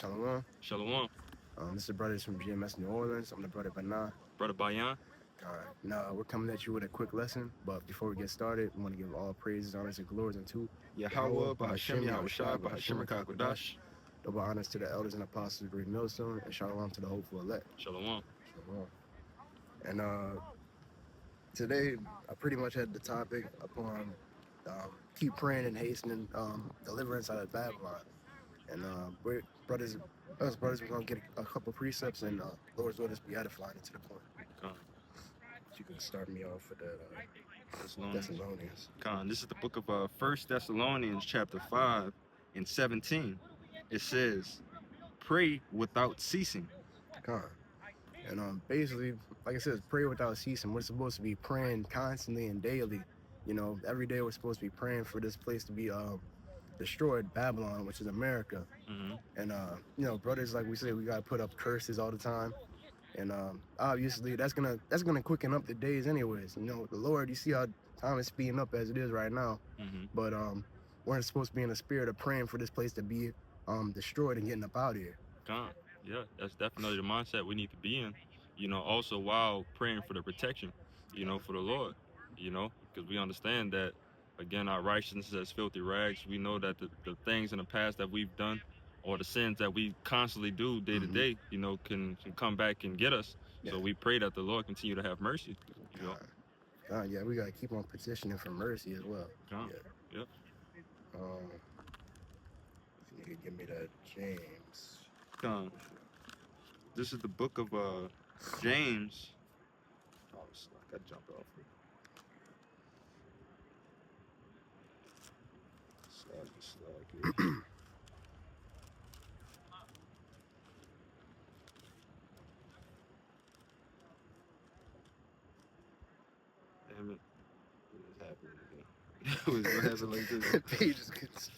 Shalom. Shalom. This is the brothers from GMS New Orleans. I'm the brother Bana. Brother Bayan. Now we're coming at you with a quick lesson, but before we get started, we want to give all praises, honors, and glories unto Yahweh, Bahashem, Yahushua, Bahashem, Rakakwadash. Double honors to the elders and apostles of Great Millstone, and shalom to the hopeful elect. Shalom. Shalom. And today, I pretty much had the topic upon keep praying and hastening deliverance out of Babylon. And us brothers, we're going to get a couple precepts, and Lord's will just be edifying into the point. You can start me off with that Thessalonians. This is the book of 1 Thessalonians chapter 5 and 17. It says, pray without ceasing. And basically, like I said, pray without ceasing. We're supposed to be praying constantly and daily. You know, every day we're supposed to be praying for this place to be destroyed, Babylon, which is America. And you know, brothers, like we say, we gotta put up curses all the time. And obviously that's gonna quicken up the days anyways. You know, the Lord, you see how time is speeding up as it is right now. But we're supposed to be in the spirit of praying for this place to be destroyed and getting up out of here. Yeah, that's definitely the mindset we need to be in. You know, also while praying for the protection, you know, for the Lord, you know, because we understand that, again, our righteousness is as filthy rags. We know that the things in the past that we've done, or the sins that we constantly do day to day, you know, can come back and get us. Yeah. So we pray that the Lord continue to have mercy. You know? Yeah, we gotta keep on petitioning for mercy as well. Yeah. You can give me that James. This is the book of James. Oh, I got jumped off. Damn it. What is happening again? What happened like this? Pages gets...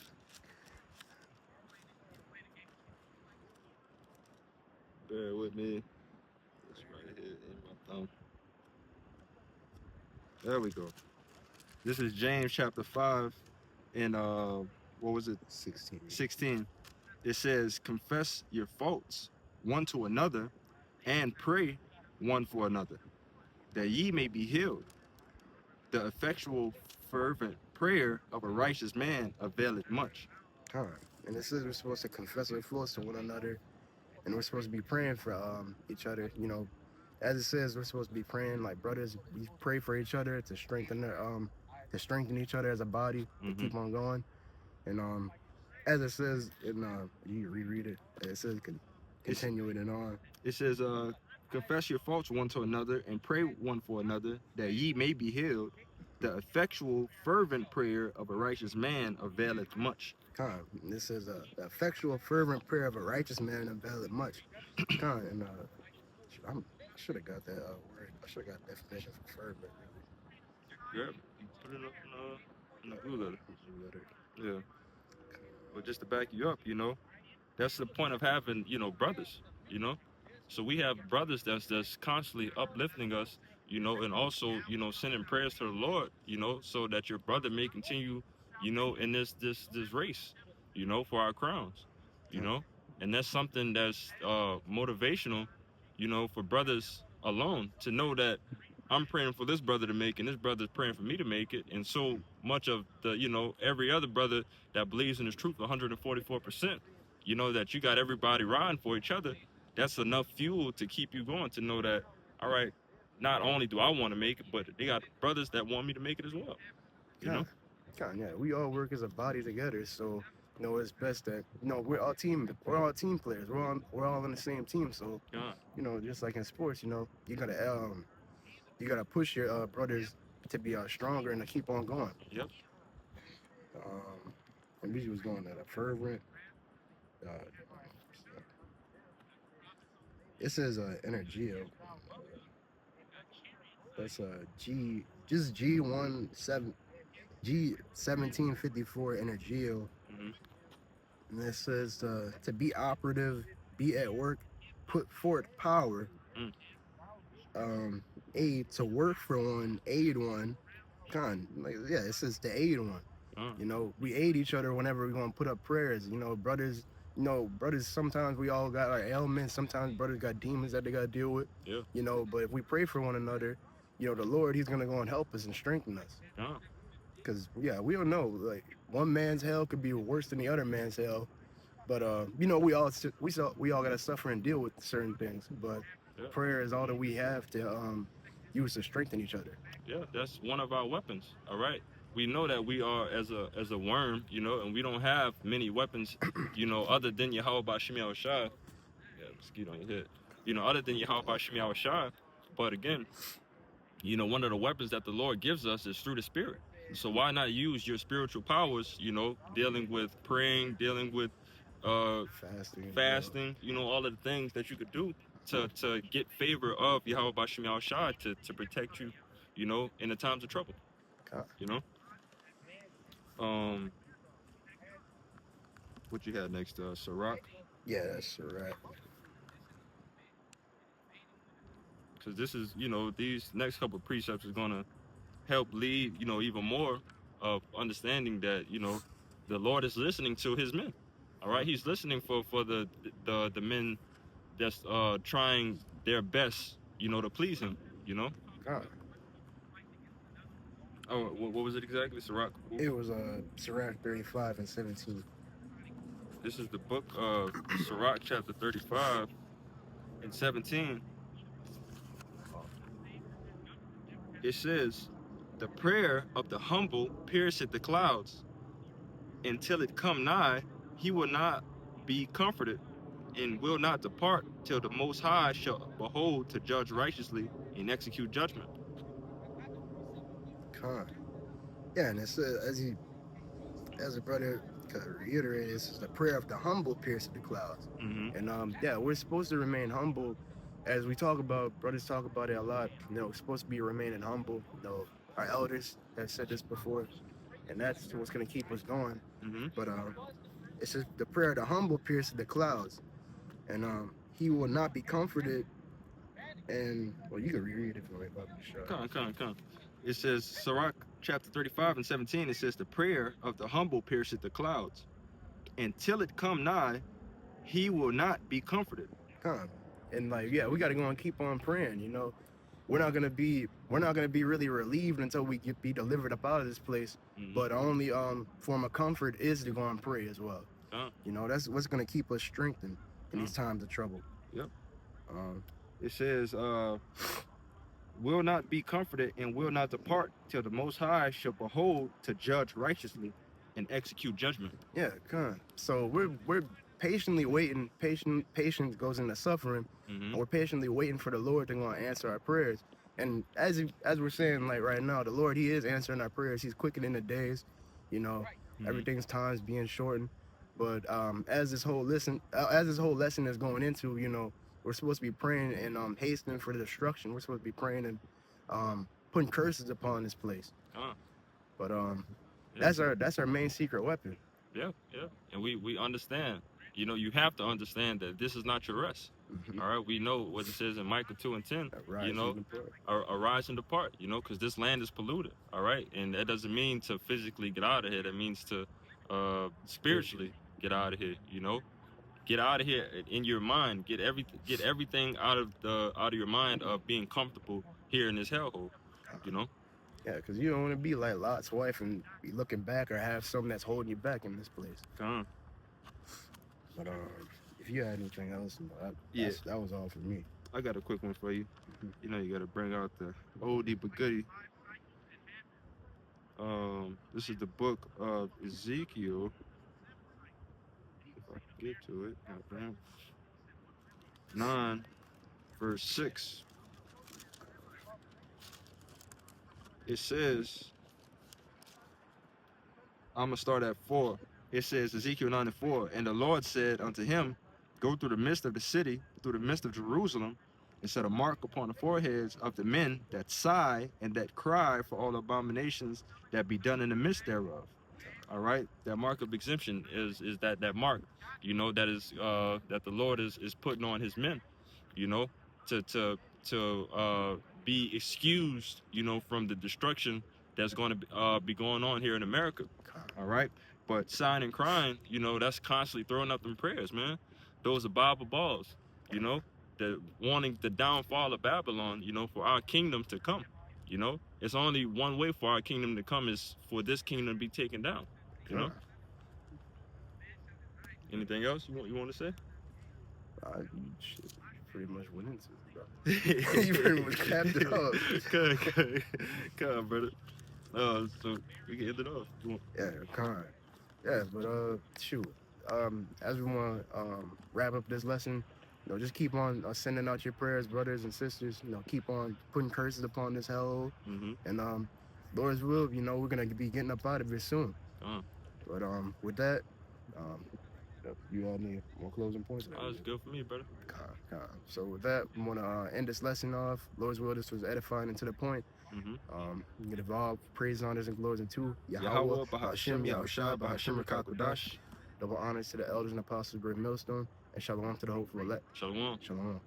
Bear with me. It's right here in my thumb. There we go. This is James chapter 5 and what was it? 16. It says, confess your faults one to another and pray one for another, that ye may be healed. The effectual fervent prayer of a righteous man availeth much. And it says we're supposed to confess our faults to one another, and we're supposed to be praying for each other. You know, as it says, we're supposed to be praying like brothers. We pray for each other to strengthen each other as a body to keep on going. And as it says in you reread it. It says continue it and on. It says confess your faults one to another and pray one for another, that ye may be healed. The effectual fervent prayer of a righteous man availeth much. This is the effectual fervent prayer of a righteous man availeth much. And I should have got that word. I should have got definition for fervent. Yeah, put it up in the blue letter. Yeah. But just to back you up, you know, that's the point of having, you know, brothers, you know. So we have brothers that's constantly uplifting us, you know, and also, you know, sending prayers to the Lord, you know, so that your brother may continue, you know, in this race, you know, for our crowns, you know. And that's something that's motivational, you know, for brothers alone to know that I'm praying for this brother to make it, and this brother's praying for me to make it. And so much of the, you know, every other brother that believes in this truth, 144%, you know, that you got everybody riding for each other. That's enough fuel to keep you going, to know that, all right, not only do I want to make it, but they got brothers that want me to make it as well. You know? Yeah, we all work as a body together, so you know it's best that, you know, we're all team players. We're all on the same team. So you know, just like in sports, you know, you gotta push your brothers to be stronger and to keep on going. Yep. And we was going at a fervent. It says Energio. That's G1754 Energio. And it says to be operative, be at work, put forth power. Aid, to work for one, aid one. It says to aid one. You know, we aid each other whenever we're gonna put up prayers. You know, brothers, you know, brothers, sometimes we all got our ailments. Sometimes brothers got demons that they got to deal with. Yeah. You know, but if we pray for one another, you know, the Lord, He's going to go and help us and strengthen us. Yeah. Because, yeah, we don't know. Like, one man's hell could be worse than the other man's hell. But, you know, we all got to suffer and deal with certain things. But Yeah. prayer is all that we have to use to strengthen each other. Yeah, that's one of our weapons. All right. We know that we are as a worm, you know, and we don't have many weapons, you know, other than Yahweh Bashim Yahushua. Yeah, mosquito on your head. You know, other than Yahweh Bashim Yahushua. But again, you know, one of the weapons that the Lord gives us is through the Spirit. So why not use your spiritual powers, you know, dealing with praying, dealing with fasting, you know, all of the things that you could do to get favor of Yahweh Bashim Yahushua to protect you, you know, in the times of trouble. You know? What you had next, Sirach? Yeah, that's right. Because this is, you know, these next couple of precepts is gonna help lead, you know, even more of understanding that, you know, the Lord is listening to His men. All right, He's listening for the men that's trying their best, you know, to please Him. You know. Oh, what was it exactly, Sirach? It was Sirach 35 and 17. This is the book of Sirach, chapter 35 and 17. It says, "The prayer of the humble pierceth the clouds. Until it come nigh, he will not be comforted, and will not depart till the Most High shall behold to judge righteously and execute judgment." Yeah, and it's as a brother reiterated, this is the prayer of the humble pierceth the clouds. And yeah, we're supposed to remain humble. As we talk about, brothers talk about it a lot. You know, we're supposed to be remaining humble. You know, our elders have said this before, and that's what's gonna keep us going. But it's just the prayer of the humble pierceth the clouds, and he will not be comforted. And well, you can reread it for me, Come. It says, Sirach chapter 35 and 17. It says, "The prayer of the humble pierceth the clouds. Until it come nigh, he will not be comforted." And like, yeah, we got to go and keep on praying. You know, we're not gonna be really relieved until we be delivered up out of this place. But our only form of comfort is to go and pray as well. You know, that's what's gonna keep us strengthened in these times of trouble. Yep. It says, "Will not be comforted and will not depart till the Most High shall behold to judge righteously and execute judgment." Yeah, so we're patiently waiting. Patience goes into suffering. And we're patiently waiting for the Lord to go and answer our prayers. And as we're saying, like right now, the Lord, He is answering our prayers. He's quickening the days. You know, everything's time's being shortened. But as this whole lesson is going into, you know, we're supposed to be praying and hastening for the destruction. We're supposed to be praying and putting curses upon this place. But that's our main secret weapon. Yeah. And we understand. You know, you have to understand that this is not your rest. All right, we know what it says in Micah 2 and 10. You know, arise and depart. You know, because this land is polluted. All right, and that doesn't mean to physically get out of here. That means to spiritually get out of here. You know, get out of here in your mind. Get everything out of your mind of being comfortable here in this hellhole. You know. Yeah, because you don't want to be like Lot's wife and be looking back or have something that's holding you back in this place. But if you had anything else, that was all for me. I got a quick one for you. You know, you got to bring out the oldie but goodie. This is the book of Ezekiel. If I can get to it. 9, verse 6. It says, I'm going to start at 4. It says, Ezekiel 9 and 4, "And the Lord said unto him, Go through the midst of the city, through the midst of Jerusalem, and set a mark upon the foreheads of the men that sigh and that cry for all abominations that be done in the midst thereof." All right, that mark of exemption is that mark, you know, that is that the Lord is putting on His men, you know, to be excused, you know, from the destruction that's going to be going on here in America. All right. But sighing and crying, that's constantly throwing up them prayers, man. Those are Bible balls, that wanting the downfall of Babylon, for our kingdom to come. It's only one way for our kingdom to come is for this kingdom to be taken down. Anything else you want to say? Shit, you pretty much went into it, bro. You pretty much capped it up. Come on, brother. So we can end it off. Yeah, con. Yeah, but shoot. As we want to wrap up this lesson, just keep on sending out your prayers, brothers and sisters. Keep on putting curses upon this hellhole. And Lord's will, we're gonna be getting up out of here soon. But with that, you all need more closing points? That was good for me, brother. So with that, we want to end this lesson off. Lord's will, this was edifying and to the point. You can evolve praise, honors, and glories into Yahweh, Bahashim, Yahushua, Bahashim, Rakakwadash. Double honors to the elders and apostles of Great Millstone, and shalom to the hopeful elect. Shalom. Shalom.